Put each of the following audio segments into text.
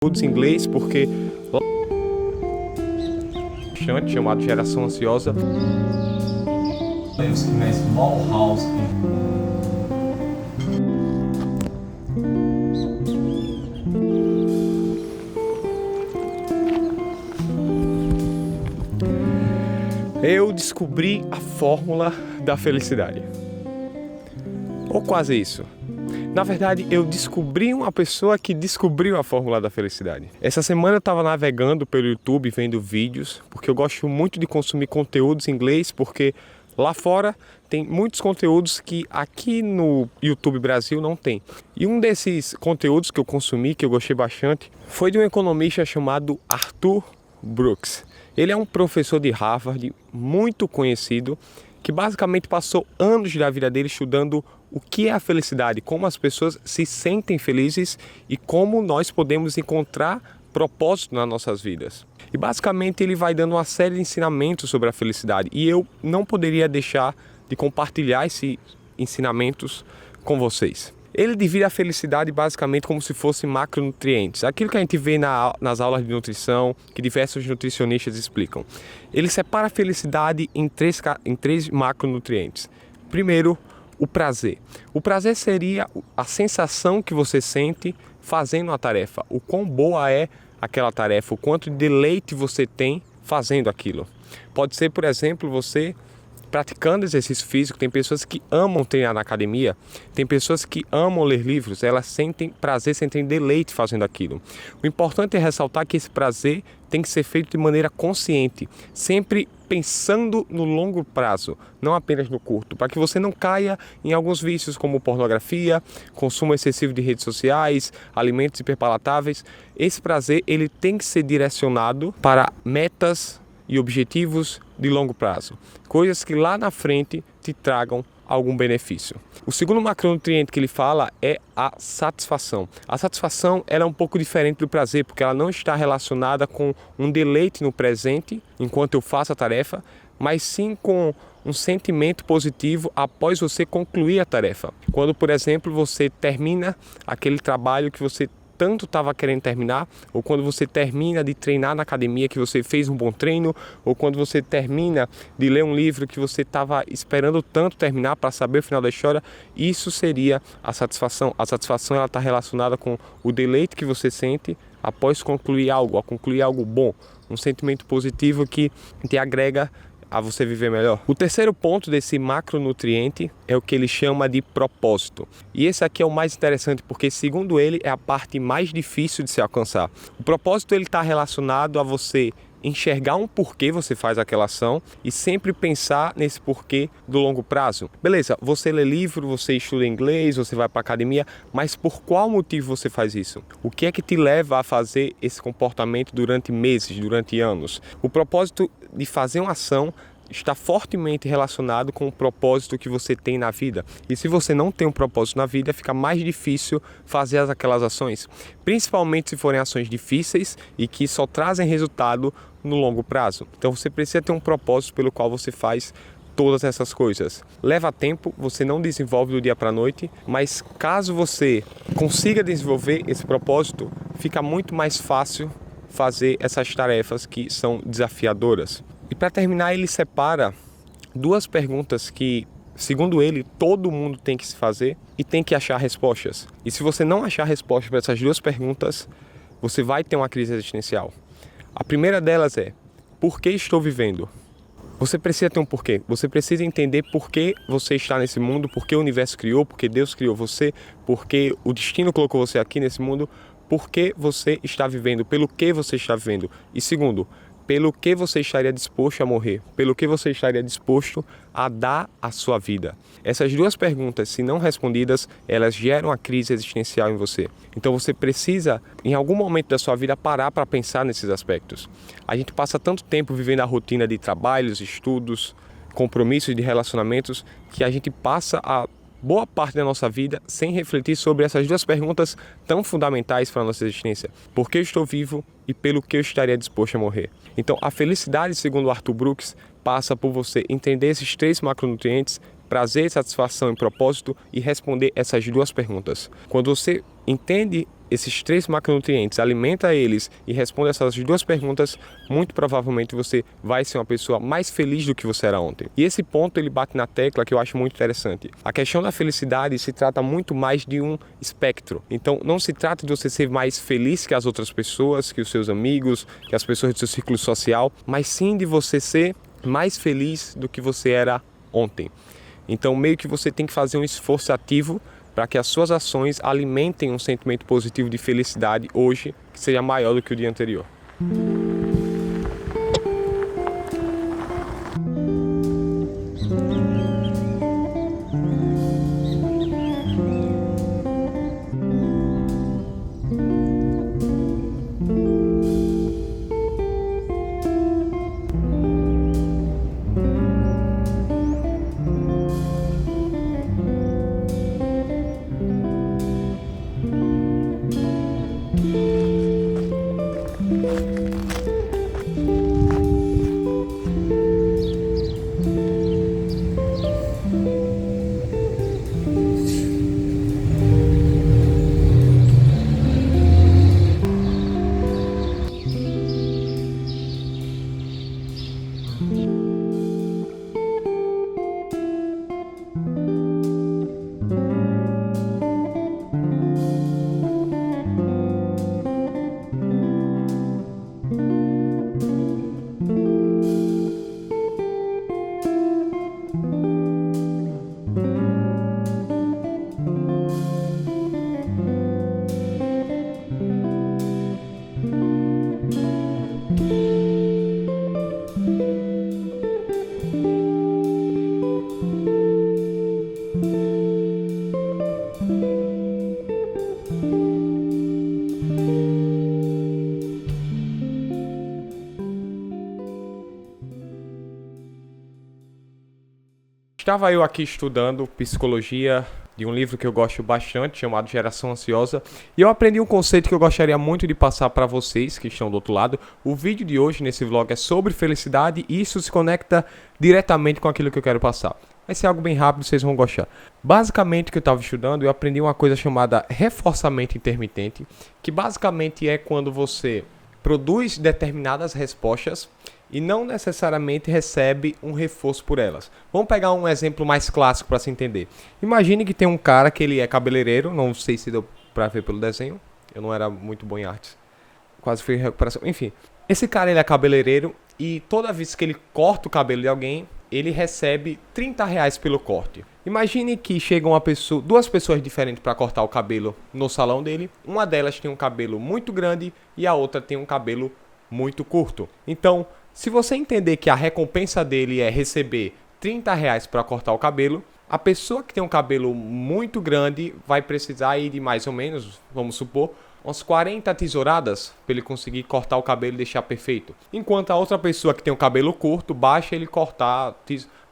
Todos em inglês porque chamado Geração Ansiosa lives in a small house eu descobri a fórmula da felicidade. Ou quase isso. Na verdade, eu descobri uma pessoa que descobriu a fórmula da felicidade. Essa semana eu estava navegando pelo YouTube, vendo vídeos, porque eu gosto muito de consumir conteúdos em inglês, porque lá fora tem muitos conteúdos que aqui no YouTube Brasil não tem. E um desses conteúdos que eu consumi, que eu gostei bastante, foi de um economista chamado Arthur Brooks. Ele é um professor de Harvard muito conhecido, que basicamente passou anos da vida dele estudando o que é a felicidade, como as pessoas se sentem felizes e como nós podemos encontrar propósito nas nossas vidas. E basicamente ele vai dando uma série de ensinamentos sobre a felicidade e eu não poderia deixar de compartilhar esses ensinamentos com vocês. Ele divide a felicidade basicamente como se fossem macronutrientes. Aquilo que a gente vê nas aulas de nutrição, que diversos nutricionistas explicam. Ele separa a felicidade em três macronutrientes. Primeiro, o prazer. O prazer seria a sensação que você sente fazendo uma tarefa. O quão boa é aquela tarefa, o quanto de deleite você tem fazendo aquilo. Pode ser, por exemplo, você praticando exercício físico. Tem pessoas que amam treinar na academia, tem pessoas que amam ler livros, elas sentem prazer, sentem deleite fazendo aquilo. O importante é ressaltar que esse prazer tem que ser feito de maneira consciente, sempre pensando no longo prazo, não apenas no curto, para que você não caia em alguns vícios como pornografia, consumo excessivo de redes sociais, alimentos hiperpalatáveis. Esse prazer ele tem que ser direcionado para metas e objetivos de longo prazo, coisas que lá na frente te tragam algum benefício. O segundo macronutriente que ele fala é a satisfação. A satisfação ela é um pouco diferente do prazer, porque ela não está relacionada com um deleite no presente, enquanto eu faço a tarefa, mas sim com um sentimento positivo após você concluir a tarefa. Quando, por exemplo, você termina aquele trabalho que você tanto estava querendo terminar, ou quando você termina de treinar na academia, que você fez um bom treino, ou quando você termina de ler um livro que você estava esperando tanto terminar para saber o final da história, isso seria a satisfação. A satisfação ela está relacionada com o deleite que você sente após concluir algo bom, um sentimento positivo que te agrega a você viver melhor. O terceiro ponto desse macronutriente é o que ele chama de propósito. E esse aqui é o mais interessante porque, segundo ele, é a parte mais difícil de se alcançar. O propósito ele está relacionado a você enxergar um porquê você faz aquela ação e sempre pensar nesse porquê do longo prazo. Beleza, você lê livro, você estuda inglês, você vai para academia, mas por qual motivo você faz isso? O que é que te leva a fazer esse comportamento durante meses, durante anos? O propósito de fazer uma ação está fortemente relacionado com o propósito que você tem na vida. E se você não tem um propósito na vida, fica mais difícil fazer aquelas ações, principalmente se forem ações difíceis e que só trazem resultado no longo prazo. Então você precisa ter um propósito pelo qual você faz todas essas coisas. Leva tempo, você não desenvolve do dia para a noite, mas caso você consiga desenvolver esse propósito, fica muito mais fácil fazer essas tarefas que são desafiadoras. E para terminar, ele separa duas perguntas que, segundo ele, todo mundo tem que se fazer e tem que achar respostas. E se você não achar respostas para essas duas perguntas, você vai ter uma crise existencial. A primeira delas é: por que estou vivendo? Você precisa ter um porquê. Você precisa entender por que você está nesse mundo, por que o universo criou, por que Deus criou você, por que o destino colocou você aqui nesse mundo, por que você está vivendo, pelo que você está vivendo. E segundo, pelo que você estaria disposto a morrer, pelo que você estaria disposto a dar a sua vida. Essas duas perguntas, se não respondidas, elas geram a crise existencial em você. Então você precisa, em algum momento da sua vida, parar para pensar nesses aspectos. A gente passa tanto tempo vivendo a rotina de trabalhos, estudos, compromissos de relacionamentos, que a gente passa a boa parte da nossa vida sem refletir sobre essas duas perguntas tão fundamentais para a nossa existência. Por que eu estou vivo e pelo que eu estaria disposto a morrer? Então, a felicidade, segundo Arthur Brooks, passa por você entender esses três macronutrientes, prazer, satisfação e propósito e responder essas duas perguntas. Quando você entende esses 3 macronutrientes, alimenta eles e responde essas 2 perguntas, muito provavelmente você vai ser uma pessoa mais feliz do que você era ontem. E esse ponto ele bate na tecla que eu acho muito interessante. A questão da felicidade se trata muito mais de um espectro. Então não se trata de você ser mais feliz que as outras pessoas, que os seus amigos, que as pessoas do seu círculo social, mas sim de você ser mais feliz do que você era ontem. Então meio que você tem que fazer um esforço ativo para que as suas ações alimentem um sentimento positivo de felicidade hoje que seja maior do que o dia anterior. Estava eu aqui estudando psicologia de um livro que eu gosto bastante, chamado Geração Ansiosa, e eu aprendi um conceito que eu gostaria muito de passar para vocês que estão do outro lado. O vídeo de hoje nesse vlog é sobre felicidade e isso se conecta diretamente com aquilo que eu quero passar. Vai ser algo bem rápido, vocês vão gostar. Basicamente, o que eu estava estudando, eu aprendi uma coisa chamada reforçamento intermitente, que basicamente é quando você produz determinadas respostas e não necessariamente recebe um reforço por elas. Vamos pegar um exemplo mais clássico para se entender. Imagine que tem um cara que ele é cabeleireiro, não sei se deu para ver pelo desenho, eu não era muito bom em artes, quase fui em recuperação, enfim. Esse cara ele é cabeleireiro e toda vez que ele corta o cabelo de alguém, ele recebe R$30 pelo corte. Imagine que chegam duas pessoas diferentes para cortar o cabelo no salão dele. Uma delas tem um cabelo muito grande e a outra tem um cabelo muito curto. Então, se você entender que a recompensa dele é receber R$30 para cortar o cabelo, a pessoa que tem um cabelo muito grande vai precisar ir de mais ou menos, vamos supor, umas 40 tesouradas para ele conseguir cortar o cabelo e deixar perfeito. Enquanto a outra pessoa que tem um cabelo curto, basta ele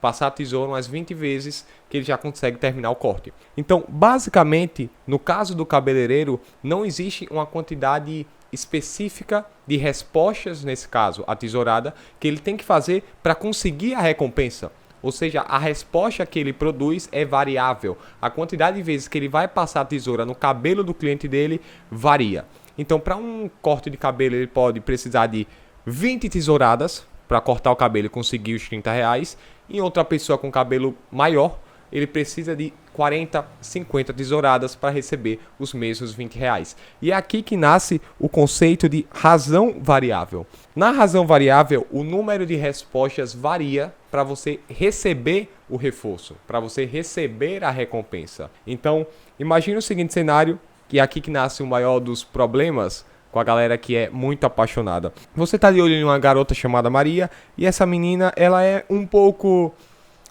passar a tesoura umas 20 vezes que ele já consegue terminar o corte. Então, basicamente, no caso do cabeleireiro, não existe uma quantidade específica de respostas, nesse caso, a tesourada, que ele tem que fazer para conseguir a recompensa. Ou seja, a resposta que ele produz é variável. A quantidade de vezes que ele vai passar a tesoura no cabelo do cliente dele varia. Então, para um corte de cabelo, ele pode precisar de 20 tesouradas para cortar o cabelo e conseguir os R$30. Em outra pessoa com cabelo maior, ele precisa de 40, 50 tesouradas para receber os mesmos R$20. E é aqui que nasce o conceito de razão variável. Na razão variável, o número de respostas varia para você receber o reforço, para você receber a recompensa. Então, imagine o seguinte cenário, que é aqui que nasce o maior dos problemas com a galera que é muito apaixonada. Você está de olho em uma garota chamada Maria e essa menina, ela é um pouco,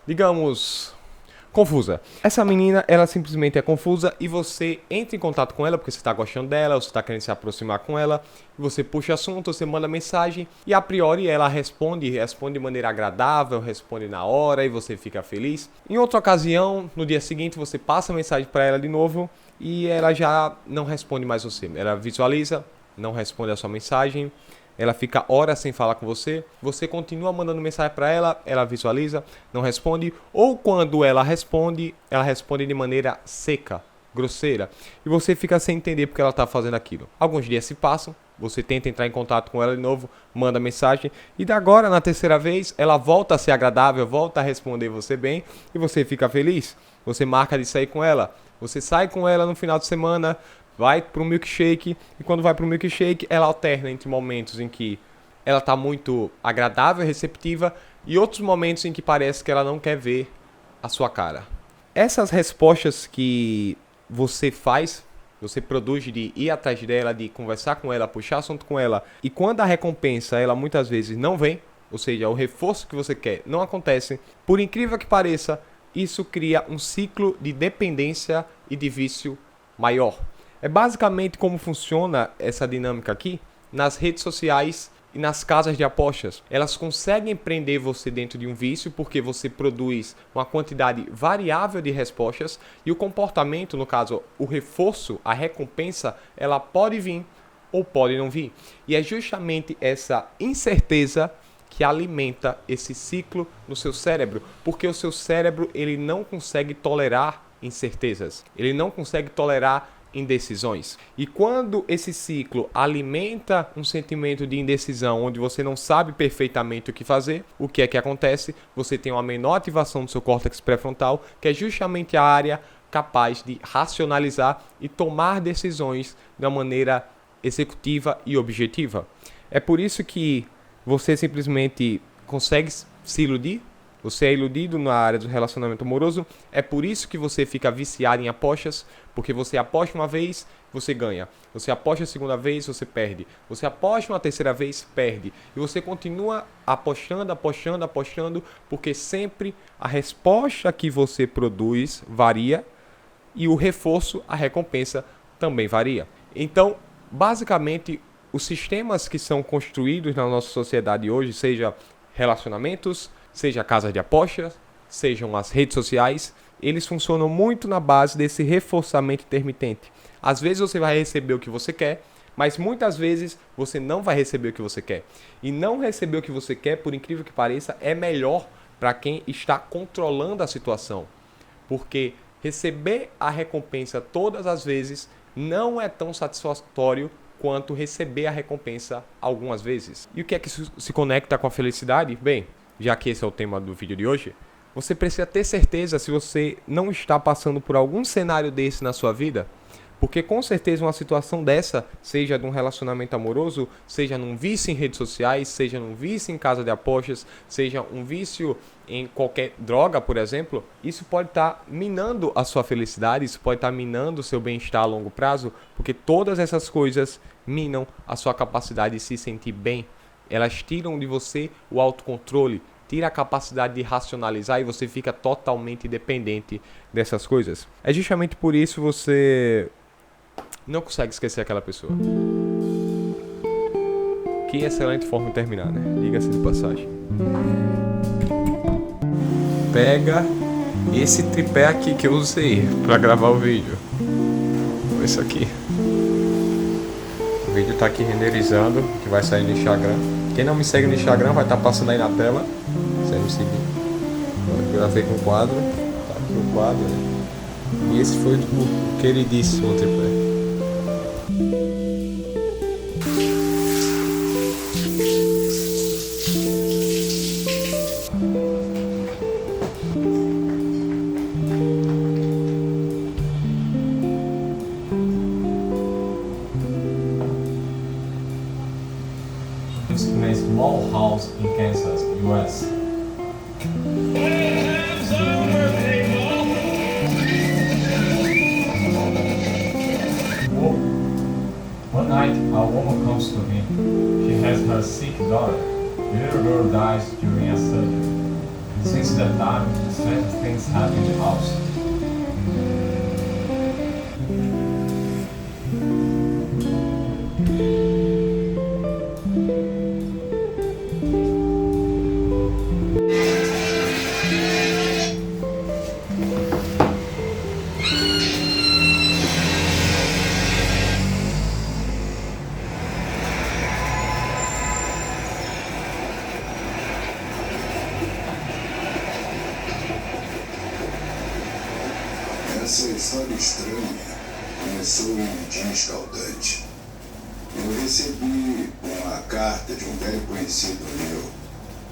digamos, confusa. Essa menina, ela simplesmente é confusa e você entra em contato com ela porque você está gostando dela, você está querendo se aproximar com ela, você puxa assunto, você manda mensagem e a priori ela responde de maneira agradável, responde na hora e você fica feliz. Em outra ocasião, no dia seguinte, você passa a mensagem para ela de novo e ela já não responde mais você. Ela visualiza, não responde a sua mensagem. Ela fica horas sem falar com você, você continua mandando mensagem para ela, ela visualiza, não responde, ou quando ela responde de maneira seca. grosseira, e você fica sem entender porque ela está fazendo aquilo. Alguns dias se passam, você tenta entrar em contato com ela de novo, manda mensagem, e da agora, na terceira vez, ela volta a ser agradável, volta a responder você bem, e você fica feliz. Você marca de sair com ela, você sai com ela no final de semana, vai para o milkshake, e quando vai para o milkshake, ela alterna entre momentos em que ela está muito agradável, receptiva, e outros momentos em que parece que ela não quer ver a sua cara. Essas respostas que você faz, você produz de ir atrás dela, de conversar com ela, puxar assunto com ela, e quando a recompensa ela muitas vezes não vem, ou seja, o reforço que você quer não acontece, por incrível que pareça, isso cria um ciclo de dependência e de vício maior. É basicamente como funciona essa dinâmica aqui nas redes sociais e nas casas de apostas. Elas conseguem prender você dentro de um vício porque você produz uma quantidade variável de respostas e o comportamento, no caso, o reforço, a recompensa, ela pode vir ou pode não vir. E é justamente essa incerteza que alimenta esse ciclo no seu cérebro, porque o seu cérebro ele não consegue tolerar incertezas, ele não consegue tolerar indecisões. E quando esse ciclo alimenta um sentimento de indecisão, onde você não sabe perfeitamente o que fazer, o que é que acontece? Você tem uma menor ativação do seu córtex pré-frontal, que é justamente a área capaz de racionalizar e tomar decisões de uma maneira executiva e objetiva. É por isso que você simplesmente consegue se iludir, você é iludido na área do relacionamento amoroso, é por isso que você fica viciado em apostas, porque você aposta uma vez, você ganha. Você aposta a segunda vez, você perde. Você aposta uma terceira vez, perde. E você continua apostando, apostando, apostando, porque sempre a resposta que você produz varia e o reforço, a recompensa, também varia. Então, basicamente, os sistemas que são construídos na nossa sociedade hoje, seja relacionamentos, seja casas de apostas, sejam as redes sociais, eles funcionam muito na base desse reforçamento intermitente. Às vezes você vai receber o que você quer, mas muitas vezes você não vai receber o que você quer. E não receber o que você quer, por incrível que pareça, é melhor para quem está controlando a situação. Porque receber a recompensa todas as vezes não é tão satisfatório quanto receber a recompensa algumas vezes. E o que é que isso se conecta com a felicidade? Bem, já que esse é o tema do vídeo de hoje, você precisa ter certeza se você não está passando por algum cenário desse na sua vida, porque com certeza uma situação dessa, seja de um relacionamento amoroso, seja num vício em redes sociais, seja num vício em casa de apostas, seja um vício em qualquer droga, por exemplo, isso pode estar minando a sua felicidade, isso pode estar minando o seu bem-estar a longo prazo, porque todas essas coisas minam a sua capacidade de se sentir bem. Elas tiram de você o autocontrole, tira a capacidade de racionalizar e você fica totalmente dependente dessas coisas. É justamente por isso que você não consegue esquecer aquela pessoa. Que excelente forma de terminar, né? Diga-se de passagem. Pega esse tripé aqui que eu usei para gravar o vídeo. Isso aqui. O vídeo tá aqui renderizando, que vai sair no Instagram. Quem não me segue no Instagram vai estar passando aí na tela. Você me seguir. Eu gravei com o quadro. Tá aqui o quadro, né? E esse foi o queridíssimo tripé. In a small house in Kansas, US. One night, a woman comes to him. She has her sick daughter. The little girl dies during a surgery. Since that time, strange things happen in the house. história estranha começou um dia escaldante. Eu recebi uma carta de um velho conhecido meu